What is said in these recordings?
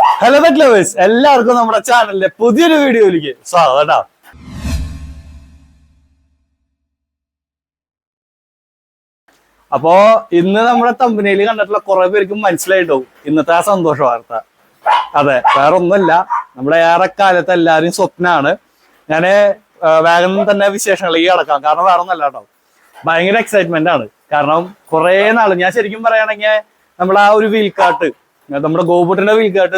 Hello pet lovers, എല്ലാവർക്കും നമ്മുടെ ചാനലിലെ പുതിയൊരു വീഡിയോയിലേക്ക് സ്വാഗതം. അപ്പോ ഇന്ന് നമ്മുടെ തമ്പനയിൽ കണ്ടിട്ടുള്ള കുറെ പേർക്ക് മനസ്സിലായിട്ടുണ്ടാവും ഇന്നത്തെ ആ സന്തോഷ വാർത്ത. അതെ, വേറെ ഒന്നുമില്ല, നമ്മുടെ ഏറെക്കാലത്ത് എല്ലാവരും സ്വപ്നമാണ്. ഞാന് വേഗം തന്നെ വിശേഷങ്ങളിലേക്ക് കിടക്കാം. കാരണം വേറെ ഒന്നല്ല കേട്ടോ, ഭയങ്കര എക്സൈറ്റ്മെന്റ് ആണ്. കാരണം കുറെ നാള് ഞാൻ ശരിക്കും പറയുകയാണെങ്കിൽ നമ്മുടെ ആ ഒരു വീൽക്കാട്ട്, നമ്മുടെ ഗോപുട്ടിന്റെ വീൽക്കാട്ട്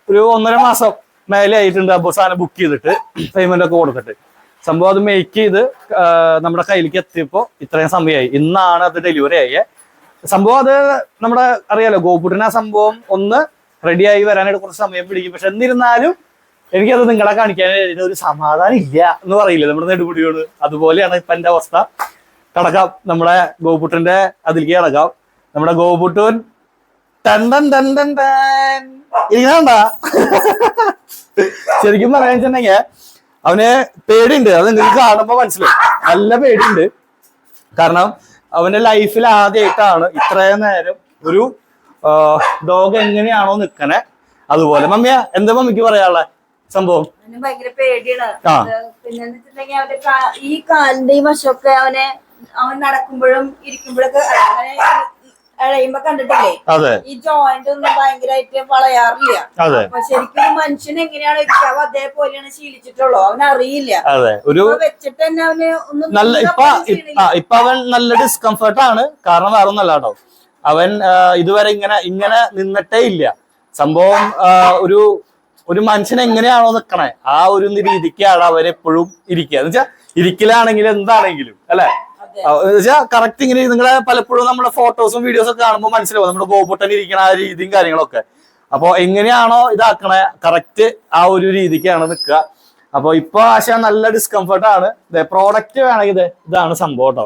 ഒരു 1.5 മാസം മേലെ ആയിട്ടുണ്ട്. അപ്പൊ സാധനം ബുക്ക് ചെയ്തിട്ട് പേയ്മെന്റ് ഒക്കെ കൊടുത്തിട്ട് സംഭവം അത് മേക്ക് ചെയ്ത് നമ്മുടെ കയ്യിലേക്ക് എത്തിയപ്പോ ഇത്രയും സമയമായി. ഇന്നാണ് അത് ഡെലിവറി ആയേ. സംഭവം അത് നമ്മുടെ അറിയാലോ, ഗോപുട്ടിന് ആ സംഭവം ഒന്ന് റെഡിയായി വരാനായിട്ട് കുറച്ച് സമയം പിടിക്കും. പക്ഷെ എന്നിരുന്നാലും എനിക്കത് നിങ്ങളെ കാണിക്കാൻ ഒരു സമാധാനം ഇല്ല എന്ന് പറയില്ലേ നമ്മുടെ നെടുമുടിയോട്, അതുപോലെയാണ് ഇപ്പൊ എന്റെ അവസ്ഥ. കടക്കാം, നമ്മുടെ ഗോപുട്ടന്റെ അതിലേക്ക് കിടക്കാം. നമ്മുടെ ഗോപുട്ടൻ ഇരിക്കണ്ട. ശരിക്കും പറയാൻ വെച്ചിട്ടുണ്ടെങ്കിൽ അവന് പേടിയുണ്ട്. അത് നിങ്ങൾക്ക് കാണുമ്പോ മനസ്സിലാവും, നല്ല പേടിയുണ്ട്. കാരണം അവന്റെ ലൈഫിൽ ആദ്യമായിട്ടാണ് ഇത്രയും നേരം ഒരു ഡോഗ് എങ്ങനെയാണോ നിക്കണേ അതുപോലെ. മമ്മിയ എന്താ മമ്മിക്ക് പറയാനുള്ള സംഭവം? ഭയങ്കര പേടിയാണ്. പിന്നെ അവന്റെ ഈ കാലിന്റെ ഈ വശമൊക്കെ അവൻ നടക്കുമ്പോഴും ഇരിക്കുമ്പോഴൊക്കെ ഇഴയുമ്പോ കണ്ടിട്ടില്ലേ, ഈ ജോയിന്റ് ഒന്നും ഭയങ്കരമായിട്ട് വളയാറില്ല. അപ്പൊ ശരിക്കും മനുഷ്യൻ എങ്ങനെയാണ് ഇരിക്കാവോ അതേപോലെയാണ് ശീലിച്ചിട്ടുള്ളൂ. അവനറിയില്ല. വെച്ചിട്ട് തന്നെ അവന് ഒന്നും ഇപ്പൊ അവൻ നല്ല ഡിസ്കംഫർട്ട് ആണ്. കാരണം വേറെ ഒന്നല്ല കേട്ടോ, അവൻ ഇതുവരെ ഇങ്ങനെ നിന്നിട്ടേ ഇല്ല. സംഭവം ഒരു മനുഷ്യൻ എങ്ങനെയാണോ നിക്കണേ ആ ഒരു രീതിക്കാണ് അവരെപ്പോഴും ഇരിക്കുക. എന്ന് വെച്ചാൽ ഇരിക്കലാണെങ്കിലും എന്താണെങ്കിലും അല്ലെ, കറക്റ്റ് ഇങ്ങനെ നിങ്ങളെ പലപ്പോഴും നമ്മുടെ ഫോട്ടോസും വീഡിയോസും ഒക്കെ കാണുമ്പോൾ മനസ്സിലാവും നമ്മുടെ ഗോപുട്ടൻ ഇരിക്കണ ആ രീതിയും കാര്യങ്ങളൊക്കെ. അപ്പൊ എങ്ങനെയാണോ ഇതാക്കണേ കറക്റ്റ് ആ ഒരു രീതിക്കാണ് നിൽക്കുക. അപ്പൊ ഇപ്പൊ ആശ നല്ല ഡിസ്കംഫർട്ട് ആണ്. പ്രോഡക്റ്റ് വേണമെങ്കിൽ ഇതാണ് സംഭവം കേട്ടോ,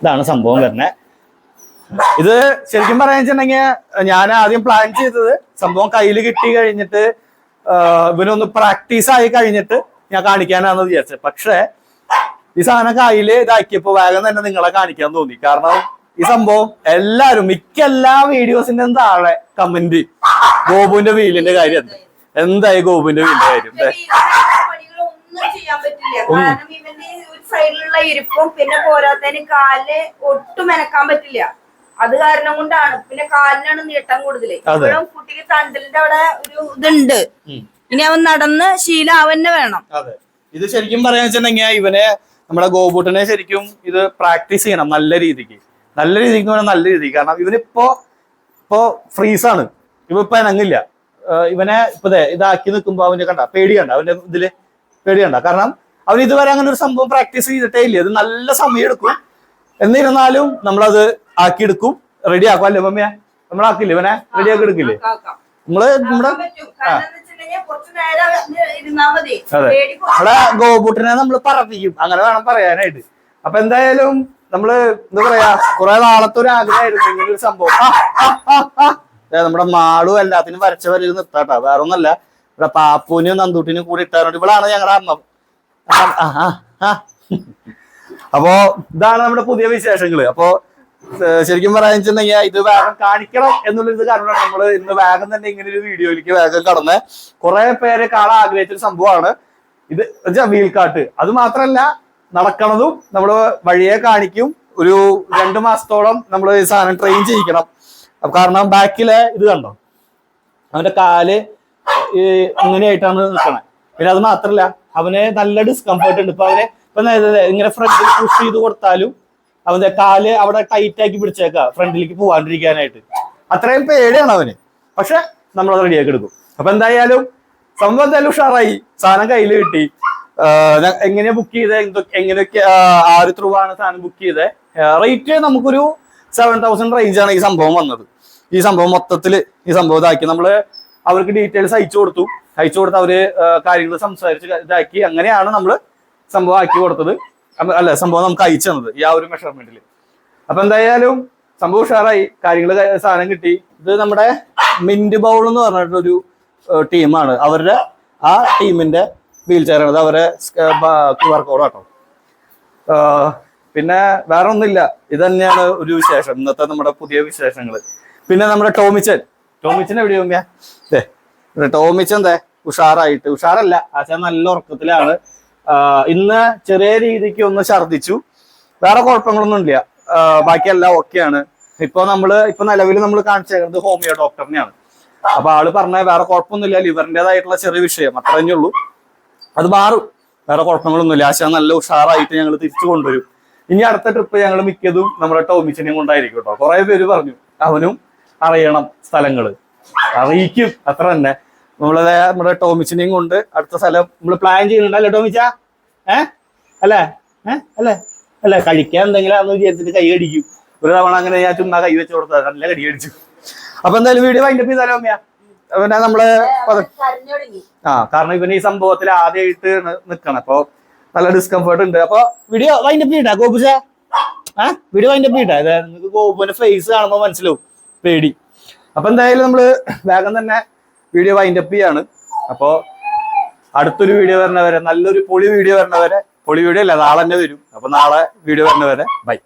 ഇതാണ് സംഭവം വരുന്നത്. ഇത് ശരിക്കും പറയാൻ വെച്ചിട്ടുണ്ടെങ്കിൽ ഞാൻ ആദ്യം പ്ലാൻ ചെയ്തത് സംഭവം കയ്യിൽ കിട്ടി കഴിഞ്ഞിട്ട് ഇവനൊന്ന് പ്രാക്ടീസ് ആയി കഴിഞ്ഞിട്ട് ഞാൻ കാണിക്കാനാണെന്ന് വിചാരിച്ചത്. പക്ഷെ ഈ സാധനം കയ്യില് ഇതാക്കിയപ്പോ വേഗം തന്നെ നിങ്ങളെ കാണിക്കാൻ തോന്നി. കാരണം ഈ സംഭവം എല്ലാരും മിക്ക എല്ലാ വീഡിയോസിന്റെ താഴെ കമന്റ് ഗോപുവിന്റെ വീലിന്റെ കാര്യം എന്തായി ഗോപുവിന്റെ വീലിന്റെ കാര്യം സൈഡിലുള്ള ഇരിപ്പും പിന്നെ പോരാത്തതിന് കാലില് ഒട്ടും മെനക്കാൻ പറ്റില്ല. അത് കാരണം കൊണ്ടാണ്. പിന്നെ കാലിനാണ് നീട്ടം കൂടുതൽ. കുട്ടിക്ക് തണ്ടലിന്റെ അവിടെ ഒരു ഇതുണ്ട്. ഇനി അവൻ നടന്ന് ശീലാവന്നെ വേണം. അതെ, ഇത് ശരിക്കും പറയാന്ന് വെച്ചിട്ടുണ്ടെങ്കിൽ ഇവനെ നമ്മുടെ ഗോപുട്ടനെ ശരിക്കും ഇത് പ്രാക്ടീസ് ചെയ്യണം നല്ല രീതിക്ക് നല്ല രീതിക്ക്. കാരണം ഇവനിപ്പോ ഫ്രീസാണ്, ഇപ്പൊ ഇണങ്ങില്ല. ഇവനെ ഇതാക്കി നിൽക്കുമ്പോ അവന് കണ്ട പേടിയണ്ട, അവന്റെ ഇതില് പേടിയണ്ട. കാരണം അവൻ ഇതുവരെ അങ്ങനെ ഒരു സംഭവം പ്രാക്ടീസ് ചെയ്തിട്ടേ ഇല്ല. ഇത് നല്ല സമയം എടുക്കും. എന്നിരുന്നാലും നമ്മളത് ആക്കിയെടുക്കും, റെഡി ആക്കും. അല്ലേ മമ്മിയ, നമ്മളാക്കില്ലേ ഇവനെ റെഡിയാക്കി എടുക്കില്ലേ നമ്മള് നമ്മുടെ അവിടെ ഗോപുട്ടിനെ നമ്മൾ പറപ്പിക്കും, അങ്ങനെ വേണം പറയാനായിട്ട്. അപ്പൊ എന്തായാലും നമ്മള് എന്താ പറയാ, കുറെ നാളത്തെ ഒരു ആഗ്രഹമായിരുന്നു ഇങ്ങനൊരു സംഭവം. നമ്മുടെ മാളും എല്ലാത്തിനും വരച്ച വരയിൽ നിർത്താട്ടോ, വേറെ ഒന്നല്ല. ഇവിടെ പാപ്പൂനും നന്ദൂട്ടിനും കൂടി ഇട്ടാറുണ്ട്. ഇവളാണ് ഞങ്ങളുടെ അമ്മ. അപ്പോ ഇതാണ് നമ്മുടെ പുതിയ വിശേഷങ്ങള്. അപ്പോ ശരിക്കും പറയാൻ വെച്ചിട്ടുണ്ടെങ്കിൽ ഇത് വേഗം കാണിക്കണം എന്നുള്ളത് കാരണമാണ് നമ്മൾ ഇന്ന് വേഗം തന്നെ ഇങ്ങനെ ഒരു വീഡിയോയിലേക്ക് വേഗം കടന്ന്. കുറെ പേരെ കാണാൻ ആഗ്രഹിച്ചൊരു സംഭവമാണ് ഇത്. വീൽ കാട്ട് അത് മാത്രല്ല, നടക്കണതും നമ്മള് വഴിയെ കാണിക്കും. ഒരു 2 മാസത്തോളം നമ്മൾ ഈ സാധനം ട്രെയിൻ ചെയ്യിക്കണം. കാരണം ബാക്കിലെ ഇത് കണ്ടോ, അവന്റെ കാല് ഇങ്ങനെയായിട്ടാണ് നിൽക്കണേ. പിന്നെ അത് മാത്രല്ല, അവന് നല്ല ഡിസ്കംഫർട്ട് ഉണ്ട്. ഇപ്പൊ ഇങ്ങനെ ഫ്രണ്ടിൽ പുഷ് ചെയ്ത് കൊടുത്താലും അവന്റെ കാല് അവിടെ ടൈറ്റ് ആക്കി പിടിച്ചേക്കാം ഫ്രണ്ടിലേക്ക് പോവാണ്ടിരിക്കാനായിട്ട്. അത്രയും പേടിയാണ് അവന്. പക്ഷെ നമ്മളത് റെഡിയാക്കി എടുക്കും. അപ്പൊ എന്തായാലും സംഭവം എന്തായാലും ഉഷാറായി, സാധനം കയ്യിൽ കിട്ടി. എങ്ങനെയാ ബുക്ക് ചെയ്തത്, എങ്ങനെയൊക്കെ ആര് ത്രൂ ആണ് സാധനം ബുക്ക് ചെയ്തത്. റേറ്റ് നമുക്കൊരു 7,000 റേഞ്ചാണ് ഈ സംഭവം വന്നത്. ഈ സംഭവം മൊത്തത്തിൽ ഈ സംഭവം ഇതാക്കി നമ്മള് അവർക്ക് ഡീറ്റെയിൽസ് അയച്ചു കൊടുത്ത് അവര് കാര്യങ്ങൾ സംസാരിച്ച് ഇതാക്കി. അങ്ങനെയാണ് നമ്മള് സംഭവം ആക്കി കൊടുത്തത്. അല്ല, സംഭവം നമുക്ക് അയച്ചു തന്നത് ഈ ആ ഒരു മെഷർമെന്റിൽ. അപ്പൊ എന്തായാലും സംഭവം ഉഷാറായി, കാര്യങ്ങൾ സാധനം കിട്ടി. ഇത് നമ്മുടെ മിന്റ് ബൗൾ എന്ന് പറഞ്ഞിട്ടൊരു ടീമാണ്. അവരുടെ ആ ടീമിന്റെ വീൽ ചെയറാണ്. അവരെ QR കോഡ് കേട്ടോ. പിന്നെ വേറെ ഒന്നുമില്ല, ഇത് തന്നെയാണ് ഒരു വിശേഷം ഇന്നത്തെ നമ്മുടെ പുതിയ വിശേഷങ്ങൾ. പിന്നെ നമ്മുടെ ടോമിച്ചൻ ടോമിച്ചൻ എവിടെയാ ടോമിച്ചൻ എന്തേ ഉഷാറായിട്ട് ഉഷാറല്ല ആശാൻ നല്ല ഉറക്കത്തിലാണ്. ഇന്ന് ചെറിയ രീതിക്ക് ഒന്ന് ഛർദിച്ചു, വേറെ കുഴപ്പങ്ങളൊന്നും ഇല്ല. ബാക്കിയെല്ലാം ഓക്കെയാണ്. ഇപ്പൊ നിലവിൽ നമ്മൾ കാണിച്ചേക്കുന്നത് ഹോമിയോ ഡോക്ടറിനെയാണ്. അപ്പൊ ആള് പറഞ്ഞ വേറെ കുഴപ്പമൊന്നുമില്ല, ലിവറിൻ്റെതായിട്ടുള്ള ചെറിയ വിഷയം അത്ര തന്നെ ഉള്ളൂ, അത് മാറും, വേറെ കുഴപ്പങ്ങളൊന്നുമില്ല. ആശാൻ നല്ല ഉഷാറായിട്ട് ഞങ്ങൾ തിരിച്ചു കൊണ്ടുവരും. ഇനി അടുത്ത ട്രിപ്പ് ഞങ്ങൾ മിക്കതും നമ്മുടെ ടോമിച്ചനെയും കൊണ്ടായിരിക്കും കേട്ടോ. കുറെ പേര് പറഞ്ഞു അവനും അറിയണം സ്ഥലങ്ങള്, അറിയിക്കും, അത്ര തന്നെ. നമ്മുടെ ടോമിച്ചനെയും കൊണ്ട് അടുത്ത സ്ഥലം നമ്മൾ പ്ലാൻ ചെയ്യുന്നുണ്ട്. അല്ലേ ടോമിച്ച? അല്ലേ അല്ലേ കഴിക്കാൻ എന്തെങ്കിലും അന്ന് വിചാരിച്ചിട്ട് കൈ അടിക്കും. ഒരു തവണ അങ്ങനെ ഞാൻ ചുമ്മാ കൈ വെച്ച് കൊടുത്തത്, നല്ല കടി അടിച്ചു. അപ്പൊ എന്തായാലും വീഡിയോ വൈൻഡപ്പ് ചെയ്താലോ അമ്മയാ? പിന്നെ നമ്മള് കാരണം ഇവന് ഈ സംഭവത്തിൽ ആദ്യമായിട്ട് നിക്കണം, അപ്പൊ നല്ല ഡിസ്കംഫേർട്ട് ഉണ്ട്. അപ്പൊ വീഡിയോ വൈൻഡപ്പ് ചെയ്യട്ടാ ഗോപുജ? വീഡിയോ വൈൻഡപ്പ് ചെയ്യട്ടാ? നിങ്ങൾക്ക് ഗോപുവിന്റെ ഫേസ് കാണുമ്പോ മനസ്സിലാവും പേടി. അപ്പൊ എന്തായാലും നമ്മള് വേഗം തന്നെ വീഡിയോ വൈൻഡപ്പ് ചെയ്യാണ്. അപ്പോ അടുത്തൊരു വീഡിയോ വരണവരെ, നല്ലൊരു പൊളി വീഡിയോ വരണവരെ, പൊളി വീഡിയോ അല്ല നാളെ തന്നെ വരും. അപ്പൊ നാളെ വീഡിയോ വരണവരെ ബൈ.